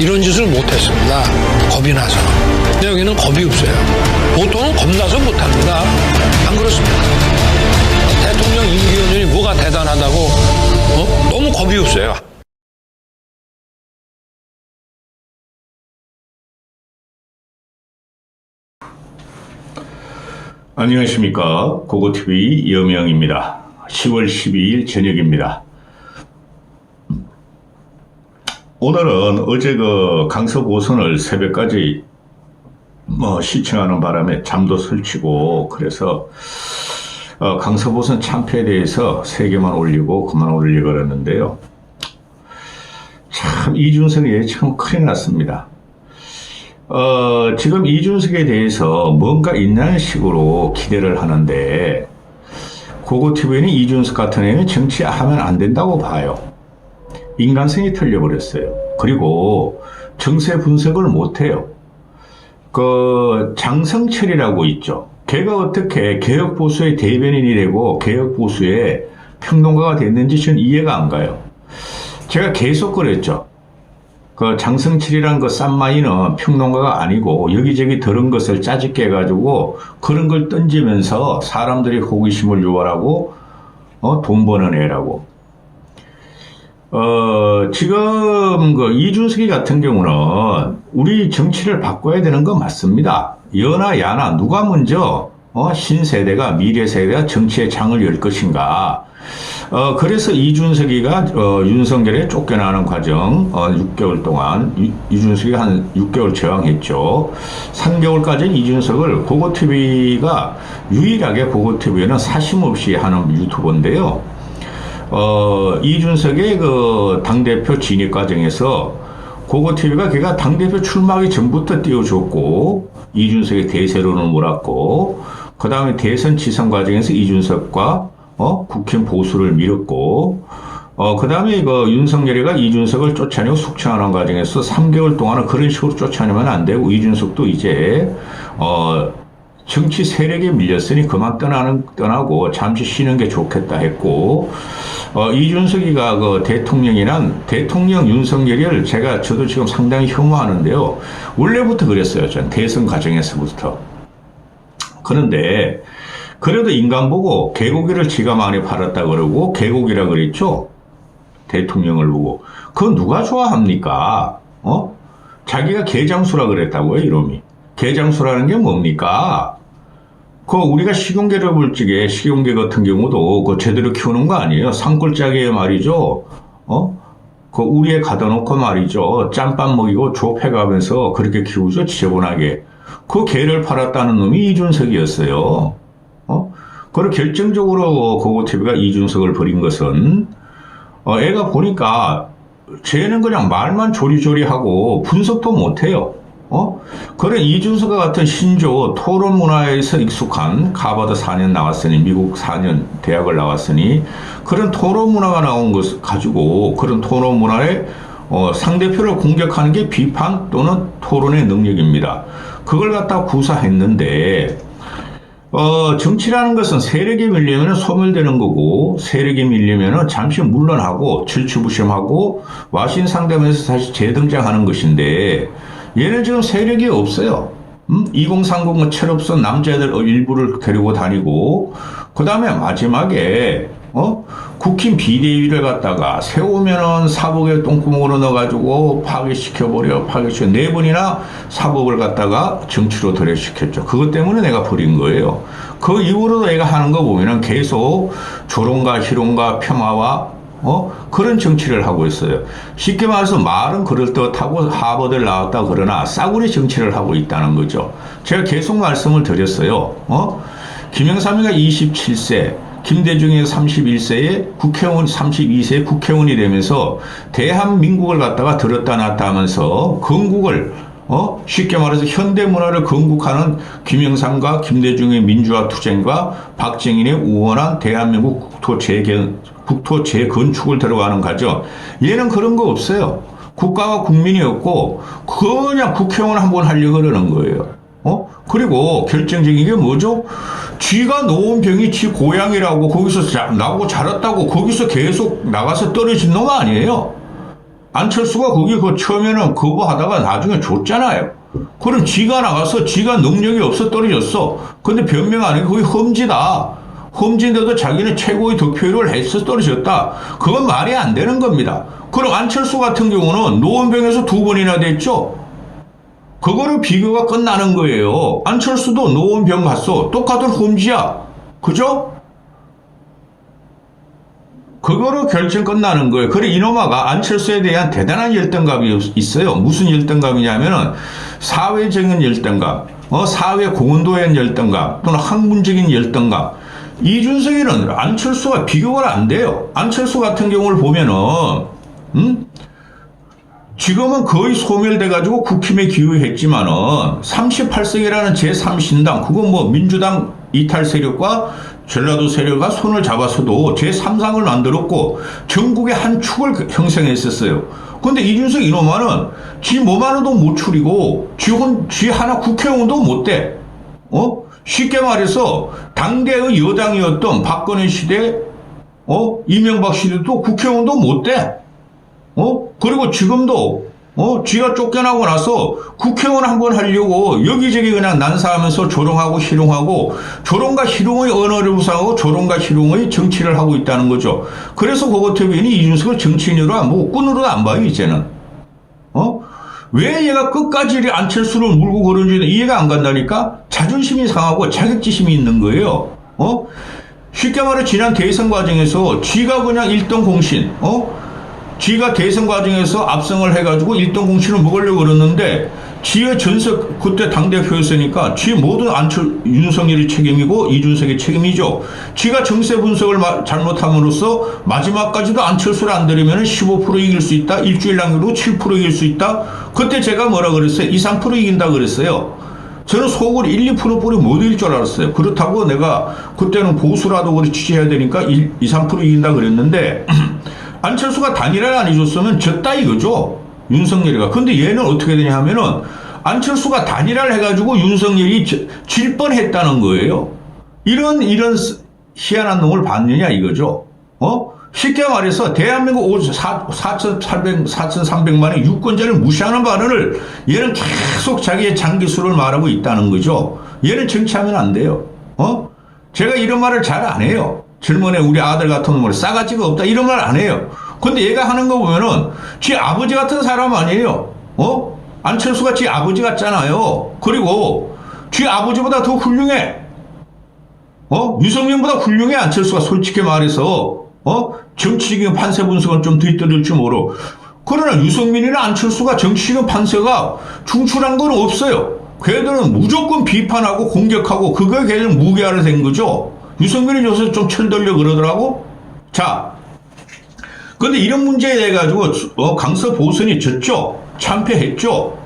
이런 짓을 못했습니다. 겁이 나서. 근데 여기는 겁이 없어요. 보통은 겁나서 못합니다. 안 그렇습니까? 대통령 임기연연이 뭐가 대단하다고 너무 겁이 없어요. 안녕하십니까. 고고TV 이영명입니다. 10월 12일 저녁입니다. 오늘은 어제 강서 고선을 새벽까지 시청하는 바람에 잠도 설치고, 그래서 강서 고선 참패에 대해서 3개만 올리고 그만 올리려고 그랬는데요. 참 이준석의 예측은 큰일 났습니다. 지금 이준석에 대해서 뭔가 있냐는 식으로 기대를 하는데, 고고TV는 이준석 같은 애는 정치하면 안 된다고 봐요. 인간성이 틀려버렸어요. 그리고 정세 분석을 못해요. 장성철이라고 있죠. 걔가 어떻게 개혁보수의 대변인이 되고 개혁보수의 평론가가 됐는지 저는 이해가 안 가요. 제가 계속 그랬죠. 장성철이란 쌈마이는 평론가가 아니고 여기저기 들은 것을 짜집게 해가지고 그런 걸 던지면서 사람들이 호기심을 유발하고 돈 버는 애라고. 지금 이준석이 같은 경우는 우리 정치를 바꿔야 되는 건 맞습니다. 여나 야나 누가 먼저 신세대가 미래 세대가 정치의 장을 열 것인가. 그래서 이준석이가 윤석열에 쫓겨나는 과정 6개월 동안 이준석이 한 6개월 저항했죠. 3개월까지는 이준석을 고고TV가 유일하게 고고TV에는 사심없이 하는 유튜버인데요. 이준석의 당대표 진입 과정에서 고고TV가 걔가 당대표 출마하기 전부터 띄워줬고, 이준석의 대세론을 몰았고, 그 다음에 대선 지선 과정에서 이준석과 국힘 보수를 밀었고, 그 다음에 윤석열이가 이준석을 쫓아내고 숙청하는 과정에서 3개월 동안은 그런 식으로 쫓아내면 안 되고, 이준석도 이제 정치 세력에 밀렸으니 그만 떠나고 잠시 쉬는 게 좋겠다 했고, 이준석이가 대통령 윤석열을 저도 지금 상당히 혐오하는데요. 원래부터 그랬어요. 전 대선 과정에서부터. 그런데 그래도 인간 보고 개고기를 지가 많이 팔았다 그러고 개고기라 그랬죠. 대통령을 보고. 그거 누가 좋아합니까? 자기가 개장수라 그랬다고요, 이놈이. 개장수라는 게 뭡니까? 우리가 식용개를 볼 적에 식용개 같은 경우도 제대로 키우는 거 아니에요? 산골짜기에 말이죠. 우리에 가둬 놓고 말이죠. 짬밥 먹이고 좁혀가면서 그렇게 키우죠, 지저분하게. 그 개를 팔았다는 놈이 이준석이었어요. 그리고 결정적으로 고고TV가 이준석을 버린 것은, 애가 보니까 쟤는 그냥 말만 조리조리하고 분석도 못해요. 그런 이준석과 같은 신조 토론 문화에서 익숙한, 하버드 4년 나왔으니, 미국 4년 대학을 나왔으니, 그런 토론 문화가 나온 것을 가지고 그런 토론 문화에 상대표를 공격하는 게 비판 또는 토론의 능력입니다. 그걸 갖다 구사했는데, 정치라는 것은 세력에 밀리면 소멸되는 거고, 세력에 밀리면 잠시 물러나고 질추부심하고 와신 상담에서 다시 재등장하는 것인데, 얘는 지금 세력이 없어요. 2030 철없어 남자애들 일부를 데리고 다니고, 그 다음에 마지막에 국힘 비대위를 갖다가 세우면은 사법에 똥구멍으로 넣어가지고 파괴시켜버려. 4번이나 사법을 갖다가 정치로 도래시켰죠. 그것 때문에 내가 버린 거예요. 그 이후로도 내가 하는 거 보면은 계속 조롱과 희롱과 폄하와 그런 정치를 하고 있어요. 쉽게 말해서 말은 그럴듯하고 하버드를 나왔다 그러나 싸구려 정치를 하고 있다는 거죠. 제가 계속 말씀을 드렸어요. 김영삼이가 27세, 김대중이 31세에 국회의원, 32세에 국회의원이 되면서 대한민국을 갖다가 들었다 놨다 하면서 건국을 쉽게 말해서 현대문화를 건국하는 김영삼과 김대중의 민주화 투쟁과 박정희의 우원한 대한민국 국토 재건축을 들어가는 과정. 얘는 그런 거 없어요. 국가와 국민이 없고 그냥 국회의원 한번 하려고 그러는 거예요. 그리고 결정적인 게 뭐죠? 쥐가 놓은 병이 지 고향이라고 거기서 나고 자랐다고 거기서 계속 나가서 떨어진 놈 아니에요. 안철수가 거기 그 처음에는 거부하다가 나중에 줬잖아요. 그럼 지가 나가서 지가 능력이 없어 떨어졌어. 근데 변명 안 해. 거기 험지다. 험지인데도 자기는 최고의 득표율을 해서 떨어졌다. 그건 말이 안 되는 겁니다. 그럼 안철수 같은 경우는 노원병에서 2번이나 됐죠. 그거는 비교가 끝나는 거예요. 안철수도 노원병 갔어. 똑같은 험지야. 그죠? 그거로 결정 끝나는 거예요. 그래 이놈아가 안철수에 대한 대단한 열등감이 있어요. 무슨 열등감이냐면은 사회적인 열등감, 사회 공헌도에 대한 열등감 또는 학문적인 열등감. 이준석이는 안철수가 비교가 안 돼요. 안철수 같은 경우를 보면은 지금은 거의 소멸돼가지고 국힘에 기여했지만은 38석이라는 제3신당 그건 뭐 민주당 이탈 세력과 전라도 세력과 손을 잡아서도 제3당을 만들었고 전국의 한 축을 형성했었어요. 근데 이준석 이놈아는 지 몸 하나도 못 추리고 지 하나 국회의원도 못 돼. 쉽게 말해서 당대의 여당이었던 박근혜 시대, 이명박 시대도 국회의원도 못 돼. 그리고 지금도, 쥐가 쫓겨나고 나서 국회의원 한번 하려고 여기저기 그냥 난사하면서 조롱하고 희롱하고 조롱과 희롱의 언어를 구사하고 조롱과 희롱의 정치를 하고 있다는 거죠. 그래서 고고태빈이 이준석을 정치인으로 안 보고 꾼으로도 안 봐요, 이제는. 왜 얘가 끝까지 안철수를 물고 그런지는 이해가 안 간다니까? 자존심이 상하고 자격지심이 있는 거예요. 쉽게 말해 지난 대선 과정에서 쥐가 그냥 1등 공신, 지가 대선 과정에서 압승을 해가지고 1등 공신을 먹으려고 그랬는데 지의 전석 그때 당대표였으니까 지 모든 윤석열이 책임이고 이준석의 책임이죠. 지가 정세 분석을 잘못함으로써 마지막까지도 안철수를 안 들이면 15% 이길 수 있다. 일주일 남겨도 7% 이길 수 있다. 그때 제가 뭐라 그랬어요? 2, 3% 이긴다 그랬어요. 저는 속으로 1, 2%뿐이 못 이길 줄 알았어요. 그렇다고 내가 그때는 보수라도 그렇게 취재해야 되니까 2, 3% 이긴다 그랬는데 안철수가 단일화를 안 해줬으면 졌다 이거죠. 윤석열이가. 근데 얘는 어떻게 되냐 하면은 안철수가 단일화를 해가지고 윤석열이 질 뻔했다는 거예요. 이런 희한한 놈을 봤느냐 이거죠. 쉽게 말해서 대한민국 4,300만의 유권자를 무시하는 발언을 얘는 계속 자기의 장기수를 말하고 있다는 거죠. 얘는 정치하면 안 돼요. 제가 이런 말을 잘 안 해요. 젊은 애 우리 아들 같은 놈을 싸가지가 없다 이런 말 안 해요. 근데 얘가 하는 거 보면은 지 아버지 같은 사람 아니에요. 안철수가 지 아버지 같잖아요. 그리고 지 아버지보다 더 훌륭해. 유승민보다 훌륭해 안철수가 솔직히 말해서. 정치적인 판세 분석은 좀 뒤떨릴지 모르. 그러나 유승민이나 안철수가 정치적인 판세가 중출한 건 없어요. 걔들은 무조건 비판하고 공격하고 그거에 걔들은 무게화를 된 거죠. 유승민이 요새 좀 철들려 그러더라고. 자, 근데 이런 문제에 대해 가지고 강서 보선이 졌죠. 참패했죠.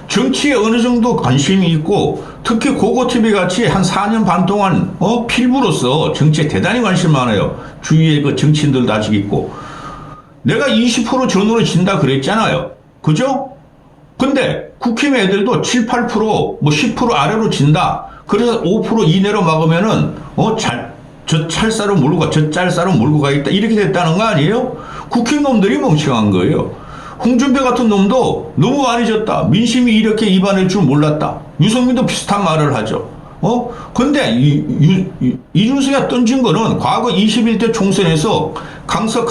정치에 어느 정도 관심이 있고 특히 고고TV 같이 한 4년 반 동안 필부로서 정치에 대단히 관심 많아요. 주위에 그 정치인들도 아직 있고. 내가 20% 전후로 진다 그랬잖아요. 그죠? 근데 국힘 애들도 7, 8% 뭐 10% 아래로 진다. 그래서 5% 이내로 막으면은 저 찰싸로 몰고 가, 저 짤싸로 몰고 가겠다. 이렇게 됐다는 거 아니에요? 국힘 놈들이 멍청한 거예요. 홍준표 같은 놈도 너무 많이 졌다. 민심이 이렇게 입안할 줄 몰랐다. 유승민도 비슷한 말을 하죠. 근데 이준석이 던진 거는 과거 21대 총선에서 강서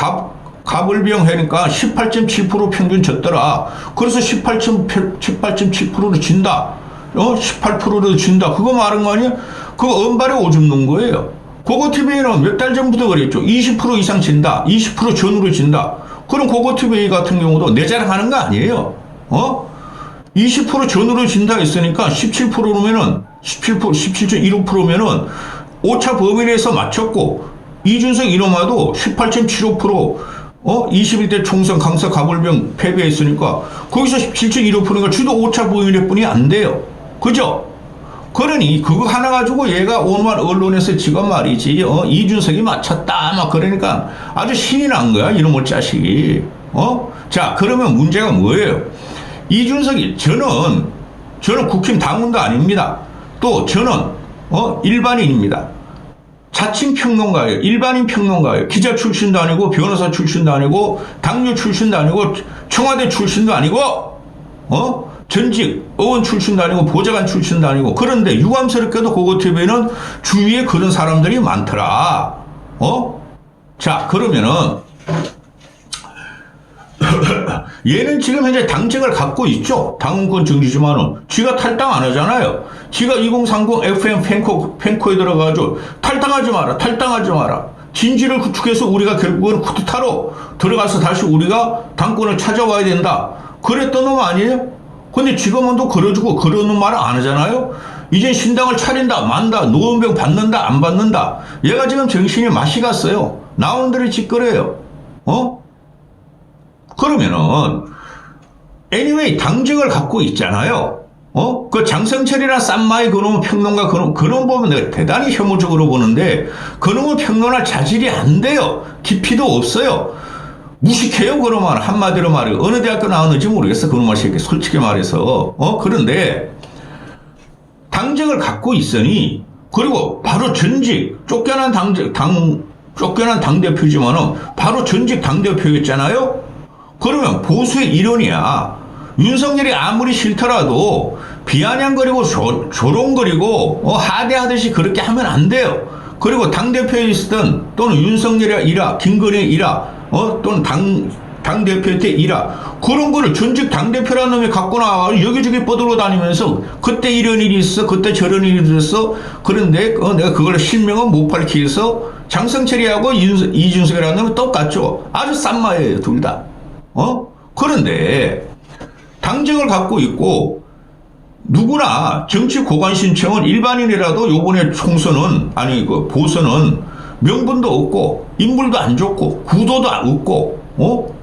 갑을병 하니까 18.7% 평균 졌더라. 그래서 18.7%로 진다. 18%로 진다. 그거 말한 거 아니야? 그거 은발에 오줌 놓은 거예요. 고고TV는 몇 달 전부터 그랬죠. 20% 이상 진다. 20% 전후로 진다. 그럼 고고TV 같은 경우도 내 자랑하는 거 아니에요. 20% 전후로 진다 했으니까 17%면은 17.15%면은 오차 범위 내에서 맞췄고 이준석 이놈아도 18.75% 21대 총선 강서 갑을병 패배했으니까 거기서 17.15%니까 주도 오차 범위 내뿐이 안 돼요. 그죠? 그러니 그거 하나 가지고 얘가 오늘 언론에서 지금 말이지 이준석이 맞췄다 막 그러니까 아주 신이 난 거야 이놈의 자식이. 자 그러면 문제가 뭐예요? 이준석이 저는 국힘 당원도 아닙니다. 또 저는 일반인입니다. 자칭 평론가예요. 일반인 평론가예요. 기자 출신도 아니고 변호사 출신도 아니고 당뇨 출신도 아니고 청와대 출신도 아니고 전직 의원 출신도 아니고 보좌관 출신도 아니고 그런데 유감스럽게도 고고TV는 주위에 그런 사람들이 많더라. 자 그러면은 얘는 지금 현재 당직을 갖고 있죠. 당원권 정지지만은 지가 탈당 안 하잖아요. 지가 2030 FM 펜코에 들어가가지고 탈당하지 마라. 진지를 구축해서 우리가 결국은 쿠데타로 들어가서 다시 우리가 당권을 찾아와야 된다. 그랬던 놈 아니에요? 근데 지금은 또 그러주고 그러는 말을 안 하잖아요. 이제 신당을 차린다 만다 노원병 받는다 안 받는다. 얘가 지금 정신이 맛이 갔어요. 나오는 대로 짓거려요. 그러면은 anyway 당직을 갖고 있잖아요. 그 장성철이나 쌈마이 그놈의 평론가 그놈 보면 내가 대단히 혐오적으로 보는데 그놈의 평론할 자질이 안 돼요. 깊이도 없어요. 무식해요 그놈은. 한마디로 말해 어느 대학교 나왔는지 모르겠어 그놈 새끼 솔직히 말해서. 그런데 당직을 갖고 있으니 그리고 바로 전직 쫓겨난 당대표지만은 바로 전직 당대표였잖아요. 그러면 보수의 일원이야. 윤석열이 아무리 싫더라도 비아냥거리고 조롱거리고 하대하듯이 그렇게 하면 안 돼요. 그리고 당대표에 있었던 또는 윤석열이라 김건희이라 또는 당대표 때 이라 그런 거를 전직 당대표라는 놈이 갖고 나와 여기저기 뻗으러 다니면서 그때 이런 일이 있어 그때 저런 일이 있었어. 그런데 내가 그걸 실명은 못 밝히기 위해서 장성철이하고 이준석이라는 놈은 똑같죠. 아주 싼 말이에요 둘 다. 그런데 당직을 갖고 있고 누구나 정치 고관 신청은 일반인이라도 요번에 총선은 아니 그 보선은 명분도 없고 인물도 안 좋고 구도도 없고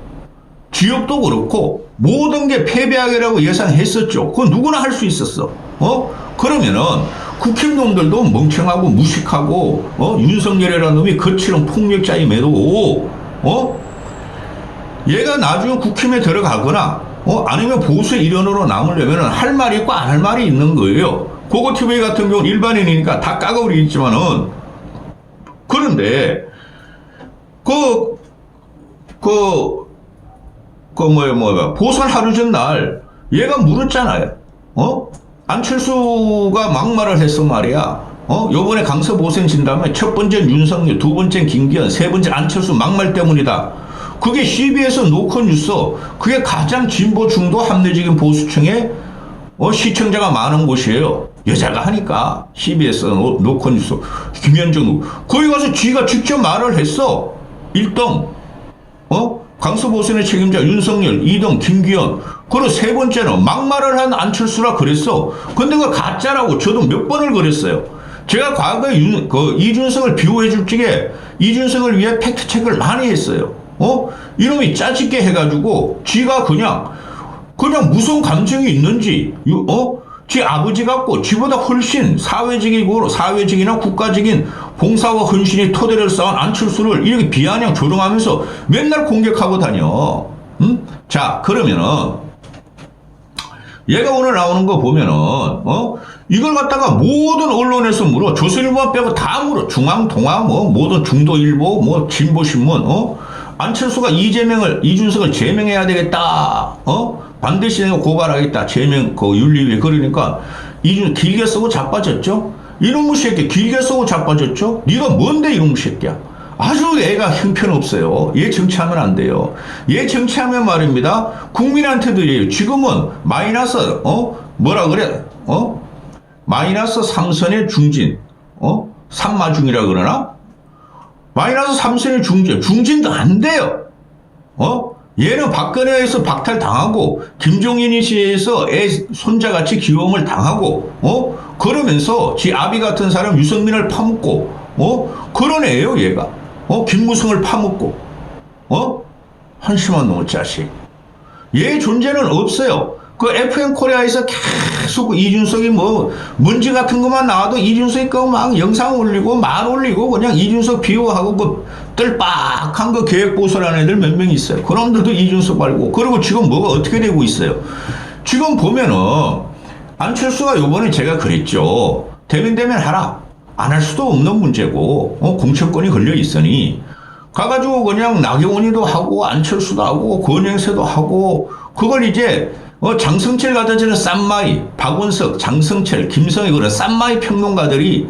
지역도 그렇고 모든 게 패배하기라고 예상했었죠. 그건 누구나 할 수 있었어. 그러면은 국힘놈들도 멍청하고 무식하고 윤석열이라는 놈이 거칠은 폭력자임에도 얘가 나중에 국힘에 들어가거나 아니면 보수의 일원으로 남으려면 할 말이 있고 안 할 말이 있는 거예요. 고고TV 같은 경우는 일반인이니까 다 까가버리겠지만은 그런데 보선 하루 전날 얘가 물었잖아요. 안철수가 막말을 했어 말이야. 요번에 강서보선 진다면 첫 번째는 윤석열, 두 번째는 김기현, 세 번째 안철수 막말 때문이다. 그게 CBS 노컷뉴스, 그게 가장 진보 중도 합리적인 보수층의 시청자가 많은 곳이에요. 여자가 하니까 CBS 노컷뉴스 김현정 거기 가서 쥐가 직접 말을 했어. 1등 강서보선의 책임자 윤석열, 2등 김기현, 그리고 세 번째는 막말을 한 안철수라 그랬어. 근데 그거 가짜라고 저도 몇 번을 그랬어요. 제가 과거에 이준석을 비호해줄 적에 이준석을 위해 팩트체크를 많이 했어요. 이놈이 짜집게 해가지고 지가 그냥 무슨 감정이 있는지 지 아버지 같고 지보다 훨씬 사회적이나 국가적인 봉사와 헌신이 토대를 쌓은 안철수를 이렇게 비아냥 조롱하면서 맨날 공격하고 다녀. 자 그러면은 얘가 오늘 나오는 거 보면은 이걸 갖다가 모든 언론에서 물어. 조선일보만 빼고 다 물어. 중앙, 동아, 모든 중도일보, 진보신문, 안철수가 이준석을 제명해야 되겠다. 반드시 내가 고발하겠다. 제명, 윤리위에. 그러니까 길게 쓰고 자빠졌죠. 이놈의 새끼 길게 쓰고 자빠졌죠. 네가 뭔데 이놈의 새끼야. 아주 애가 형편없어요. 얘 정치하면 안 돼요. 얘 정치하면 말입니다. 국민한테 드려요. 지금은 마이너스 뭐라 그래? 마이너스 3선의 중진, 3마중이라 그러나? 마이너스 3선의 중진도 안 돼요. 얘는 박근혜에서 박탈당하고, 김종인이 시에서 애 손자같이 귀여움을 당하고, 그러면서 지 아비 같은 사람 유승민을 파묻고, 그런 애예요, 얘가. 김무성을 파묻고, 한심한 놈의 자식. 얘 존재는 없어요. 그 FM 코리아에서 계속 이준석이 문제 같은 것만 나와도 이준석이 막 영상 올리고 말 올리고 그냥 이준석 비호하고 그 뜰빡한 거 계획 보수라는 애들 몇 명 있어요. 그놈들도 이준석 말고. 그리고 지금 뭐가 어떻게 되고 있어요. 지금 보면은 안철수가 요번에 제가 그랬죠. 되면 하라. 안 할 수도 없는 문제고, 공천권이 걸려 있으니, 가가지고 그냥 나경원이도 하고, 안철수도 하고, 권영세도 하고, 그걸 이제, 장성철 같은 저는 쌈마이, 박원석, 장성철, 김성희 그런 쌈마이 평론가들이,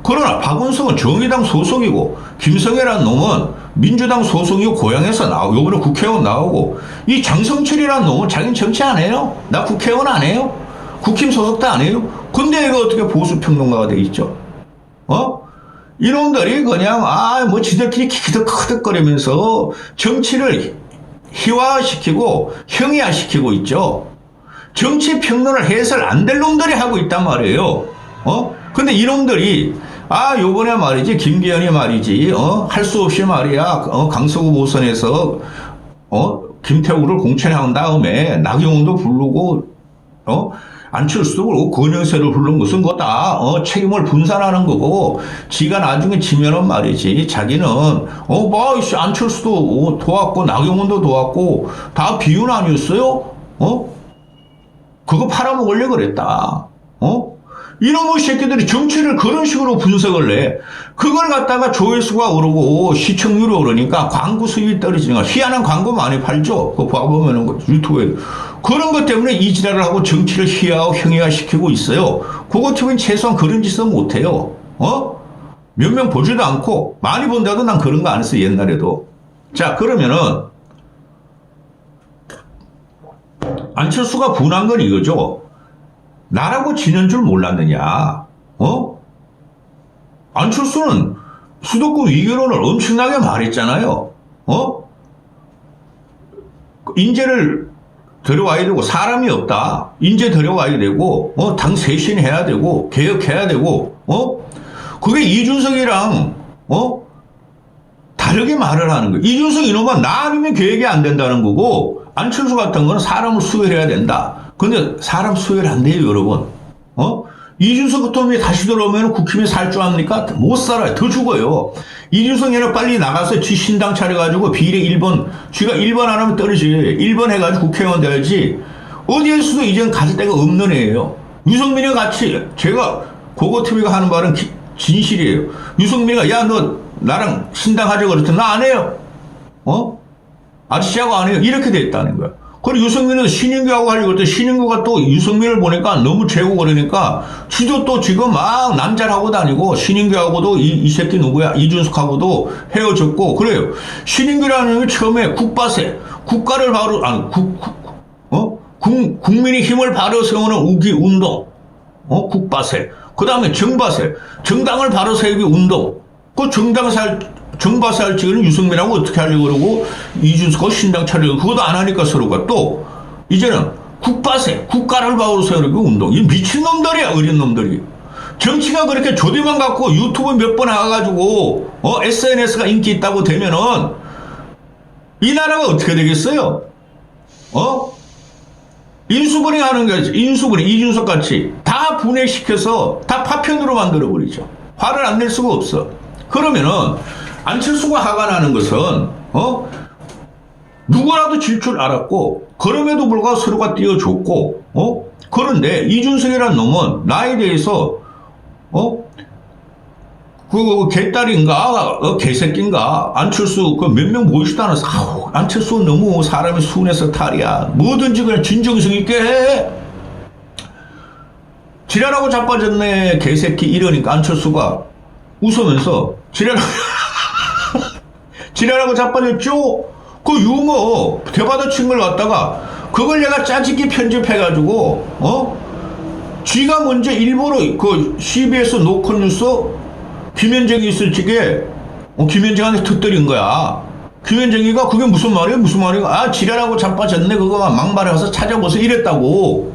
그러나 박원석은 정의당 소속이고, 김성애라는 놈은 민주당 소속이고, 고향에서 나오고, 요번에 국회의원 나오고, 이 장성철이라는 놈은 자기는 정치 안 해요? 나 국회의원 안 해요? 국힘 소속도 안 해요? 근데 이거 어떻게 보수 평론가가 돼 있죠? 이놈들이 그냥, 뭐 지들끼리 키득키득거리면서 정치를 희화시키고 형이화시키고 있죠. 정치 평론을 해설 안 될 놈들이 하고 있단 말이에요. 근데 이놈들이, 요번에 말이지, 김기현이 말이지, 할 수 없이 말이야, 강서구 모선에서, 김태우를 공천한 다음에 나경원도 부르고, 안철수도 그렇고 권영세를 부른 것은 거다. 책임을 분산하는 거고, 지가 나중에 지면은 말이지, 자기는, 안철수도 도왔고, 나경원도 도왔고, 다 비윤 아니었어요? 그거 팔아먹으려고 그랬다. 이놈의 새끼들이 정치를 그런 식으로 분석을 해. 그걸 갖다가 조회수가 오르고 시청률이 오르니까 광고 수입이 떨어지니까 희한한 광고 많이 팔죠. 그거 봐보면 유튜브에. 그런 것 때문에 이 지랄을 하고 정치를 희화하고 형이화시키고 있어요. 그거 TV는 최소한 그런 짓은 못해요. 몇 명 보지도 않고 많이 본다도 난 그런 거 안 했어 옛날에도. 자 그러면은 안철수가 분한 건 이거죠. 나라고 지는 줄 몰랐느냐? 안철수는 수도권 위기론을 엄청나게 말했잖아요. 인재를 데려와야 되고 사람이 없다. 인재 데려와야 되고 당 쇄신해야 되고 개혁해야 되고 그게 이준석이랑 다르게 말을 하는 거예요. 이준석 이놈은 나 아니면 계획이 안 된다는 거고 안철수 같은 거는 사람을 수혈해야 된다. 근데 사람 수혈 안 돼요, 여러분. 이준석 같은 놈이 다시 들어오면 국힘이 살 줄 압니까? 못 살아요. 더 죽어요. 이준석이는 빨리 나가서 지 신당 차려가지고 비례 1번, 쥐가 1번 안 하면 떨어지. 1번 해가지고 국회의원 돼야지. 어디에서도 이제는 가질 데가 없는 애예요. 유승민이 같이, 제가 고고TV가 하는 말은 진실이에요. 유승민이가, 야, 너 나랑 신당 하자고 그랬더니 나 안 해요. 아저씨하고 안 해요. 이렇게 됐다는 거야. 그리고 유승민은 신인규하고 하려고 했더니 신인규가 또 유승민을 보니까 너무 재고 그러니까 지도 또 지금 막 남자를 하고 다니고 신인규하고도 이 새끼 누구야? 이준석하고도 헤어졌고 그래요. 신인규라는 게 처음에 국바세, 국가를 바로, 국민의 힘을 바로 세우는 우기 운동, 국바세. 그 다음에 정바세, 정당을 바로 세우기 운동. 그 정바세 할 지금 유승민하고 어떻게 하려고 그러고 이준석 신당 차리려고 그것도 안 하니까 서로가 또 이제는 국바세 국가를 바로 세우려고 운동. 이 미친놈들이야. 어린 놈들이 정치가 그렇게 조대만 갖고 유튜브 몇 번 나가가지고 SNS가 인기 있다고 되면은 이 나라가 어떻게 되겠어요? 인수분해 하는 거지. 인수분해 이준석 같이 다 분해시켜서 다 파편으로 만들어버리죠. 화를 안 낼 수가 없어. 그러면은 안철수가 화가 나는 것은 누구라도 질 줄 알았고 그럼에도 불구하고 서로가 띄워줬고 그런데 이준석이라는 놈은 나에 대해서 그 개딸인가 개새끼인가 안철수 그 몇 명 모이지도 않아서 안철수 너무 사람이 순해서 탈이야. 뭐든지 그냥 진정성 있게 해. 지랄하고 자빠졌네 개새끼 이러니까 안철수가 웃으면서 지랄하고 자빠졌죠? 그 유머 대받아친 걸 갖다가 그걸 내가 짜집기 편집해가지고 쥐가 먼저 일부러 그 CBS 노컷뉴스 김현정이 있을 적에 김현정한테 터뜨린 거야. 김현정이가 그게 무슨 말이야? 지랄하고 자빠졌네 그거 막말해서 찾아보세요 이랬다고.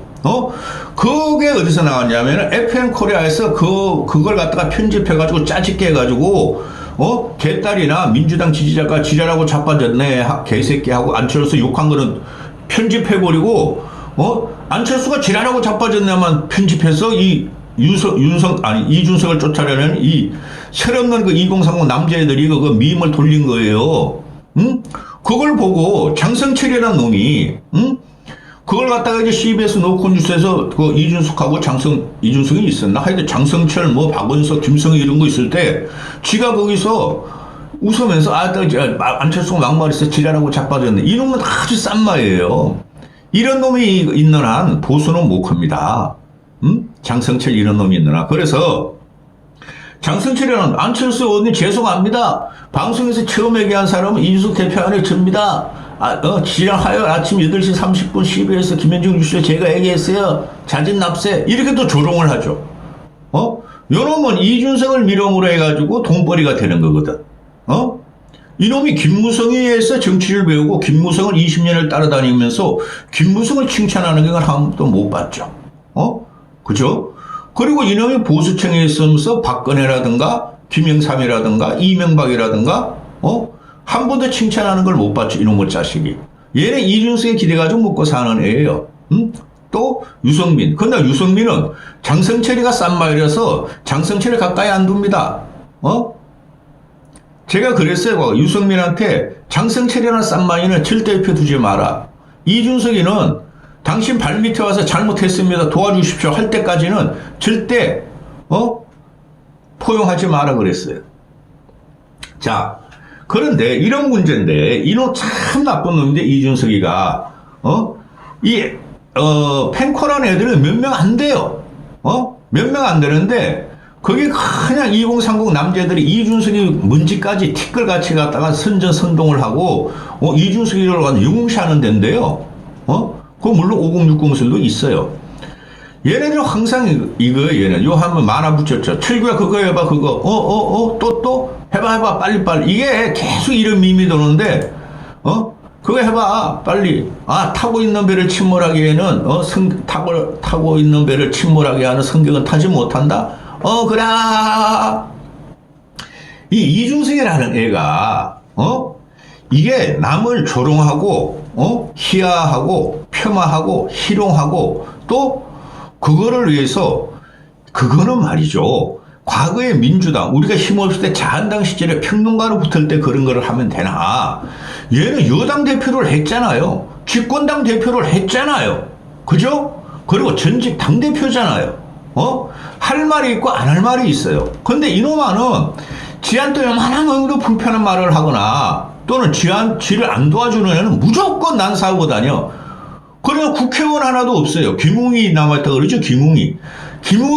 그게 어디서 나왔냐면 FM 코리아에서 그걸 갖다가 편집해가지고 짜집게 해가지고 개딸이나 민주당 지지자가 지랄하고 자빠졌네 개새끼하고 안철수 욕한 거는 편집해버리고 안철수가 지랄하고 자빠졌네만 편집해서 이준석을 쫓아내는 이 철없는 그 2030 남자애들이 그 밈을 돌린 거예요. 응? 그걸 보고 장성철이라는 놈이 그걸 갖다가 이제 CBS 노컷뉴스에서 그 이준석하고 이준석이 있었나? 하여튼 장성철, 뭐 박원석, 김성희 이런 거 있을 때 지가 거기서 웃으면서 안철수가 막말해서 지랄하고 자빠졌네. 이놈은 아주 싼 말이에요. 이런 놈이 있는 한 보수는 못 큽니다. 장성철 이런 놈이 있는 한. 그래서 장성철이는 안철수 의원님 죄송합니다. 방송에서 처음 얘기한 사람은 이준석 대표 안에 접니다. 지난 화요일 아침 8시 30분 CBS 김현중 뉴스에 제가 얘기했어요. 자진 납세. 이렇게 또 조롱을 하죠. 요놈은 이준석을 미롱으로 해가지고 돈벌이가 되는 거거든. 이놈이 김무성에서 정치를 배우고 김무성을 20년을 따라다니면서 김무성을 칭찬하는 걸 한 번도 못 봤죠. 그죠? 그리고 이놈이 보수청에 있으면서 박근혜라든가 김영삼이라든가 이명박이라든가 한 번도 칭찬하는 걸 못 봤죠. 이놈의 자식이. 얘는 이준석에 기대가지고 먹고 사는 애예요. 또 유승민. 근데 유승민은 장성철이가 싼 말이라서 장성철을 가까이 안 둡니다. 제가 그랬어요. 유승민한테 장성철이라는 싼 말이는 절대 옆에 두지 마라. 이준석이는 당신 발밑에 와서 잘못했습니다. 도와주십시오. 할 때까지는 절대 포용하지 마라 그랬어요. 자, 그런데 이런 문제인데 이놈 참 나쁜 놈인데 이준석이가 펜코라는 애들은 몇 명 안 돼요. 몇 명 안 되는데 그게 그냥 2030 남자들이 이준석이 문지까지 티끌같이 갖다가 선전선동을 하고 이준석이를 가서 유흥시하는 데인데요. 그거 물론 5060설도 있어요. 얘네들 항상 얘는 요 한번 만화 붙였죠. 철구야 그거 해봐 그거 또 해봐 빨리 이게 계속 이런 밈이 도는데 그거 해봐 빨리. 타고 있는 배를 침몰하기에는 타고 있는 배를 침몰하게 하는 성격은 타지 못한다. 그래. 이 이준석이라는 애가 이게 남을 조롱하고 희화하고 폄하하고 희롱하고 또 그거를 위해서 그거는 말이죠. 과거의 민주당 우리가 힘없을 때 자한당 시절에 평론가로 붙을 때 그런 거를 하면 되나. 얘는 여당 대표를 했잖아요. 집권당 대표를 했잖아요. 그죠? 그리고 전직 당대표잖아요. 할 말이 있고 안 할 말이 있어요. 근데 이놈아는 지한테 웬만하면 불편한 말을 하거나 또는 지를 안 도와주는 애는 무조건 난 싸우고 다녀. 그래서 국회의원 하나도 없어요. 김웅이 남았다 그러죠. 김웅이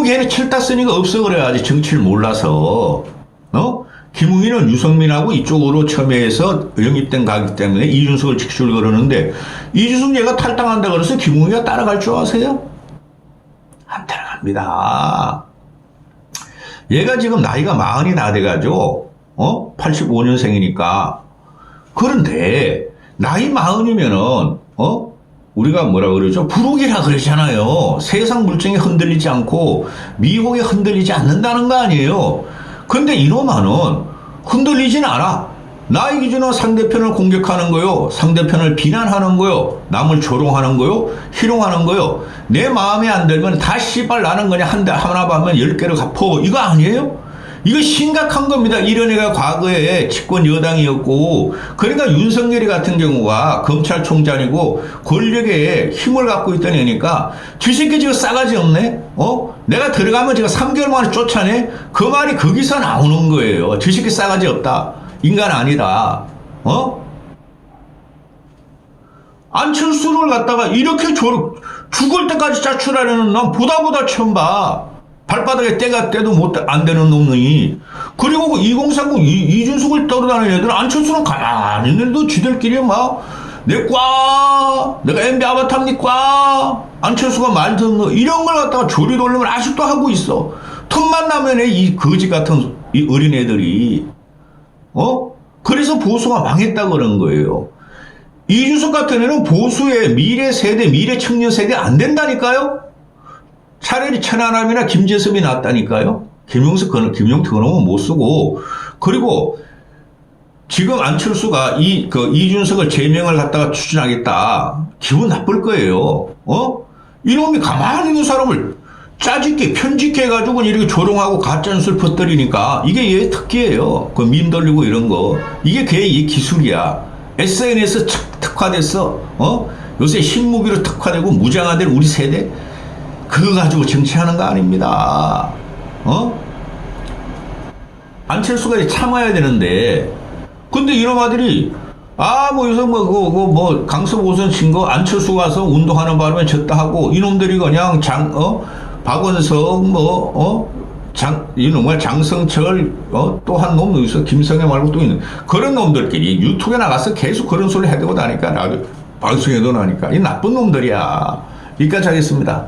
걔는 철 땄으니까 없어 그래야지. 정치를 몰라서. 김웅이는 유성민하고 이쪽으로 첨예해서 영입된 가기 때문에 이준석을 직출 그러는데 이준석 얘가 탈당한다 그래서 김웅이가 따라갈 줄 아세요? 안 따라갑니다. 얘가 지금 나이가 40이 다 돼가지고 85년생이니까. 그런데 나이 40이면은 우리가 뭐라 그러죠? 부록이라 그러잖아요. 세상 물정에 흔들리지 않고 미혹에 흔들리지 않는다는 거 아니에요. 근데 이놈아는 흔들리진 않아. 나의 기준은 상대편을 공격하는 거요. 상대편을 비난하는 거요. 남을 조롱하는 거요. 희롱하는 거요. 내 마음에 안 들면 다 씨발 나는 그냥 하나 봐면 10개를 갚어. 이거 아니에요? 이거 심각한 겁니다. 이런 애가 과거에 집권 여당이었고, 그러니까 윤석열이 같은 경우가 검찰총장이고 권력에 힘을 갖고 있던 애니까 저 새끼 지금 싸가지 없네? 내가 들어가면 제가 3개월 만에 쫓아내? 그 말이 거기서 나오는 거예요. 저 새끼 싸가지 없다. 인간 아니다. 안철수를 갖다가 이렇게 죽을 때까지 자출하려는 난 보다 처음 봐. 발바닥에 떼도 안 되는 놈이. 그리고 2030 이준석을 떠돌아다니는 애들은 안철수는 가만히 있는데도 지들끼리 내가 MB 아바타입니까? 안철수가 말 듣는 거, 이런 걸 갖다가 조리 돌림을 아직도 하고 있어. 틈만 나면 이 거지 같은 이 어린애들이. 그래서 보수가 망했다 그런 거예요. 이준석 같은 애는 보수의 미래 세대, 미래 청년 세대 안 된다니까요? 차라리 천안함이나 김재섭이 낫다니까요? 김용태 그놈은 못 쓰고. 그리고 지금 안철수가 이준석을 제명을 갖다가 추진하겠다. 기분 나쁠 거예요. 이놈이 가만히 있는 사람을 짜집게 편집해 가지고 이렇게 조롱하고 가짜뉴스를 퍼뜨리니까 이게 얘 특기예요. 그 밈 돌리고 이런 거. 이게 걔의 기술이야. SNS 특화됐어. 요새 신무기로 특화되고 무장화될 우리 세대 그거 가지고 정치하는 거 아닙니다. 안철수가 참아야 되는데 근데 이런 아들이 뭐 요새 뭐 강서 오선 친 거 안철수 가서 운동하는 바람에 졌다 하고 이놈들이 그냥 박원석 이놈의 장성철 또 한 놈 여기서 김성애 말고 또 있는 그런 놈들끼리 유튜브에 나가서 계속 그런 소리 해대고 나니까 나도 방송에도 나니까 이 나쁜 놈들이야. 여기까지 하겠습니다.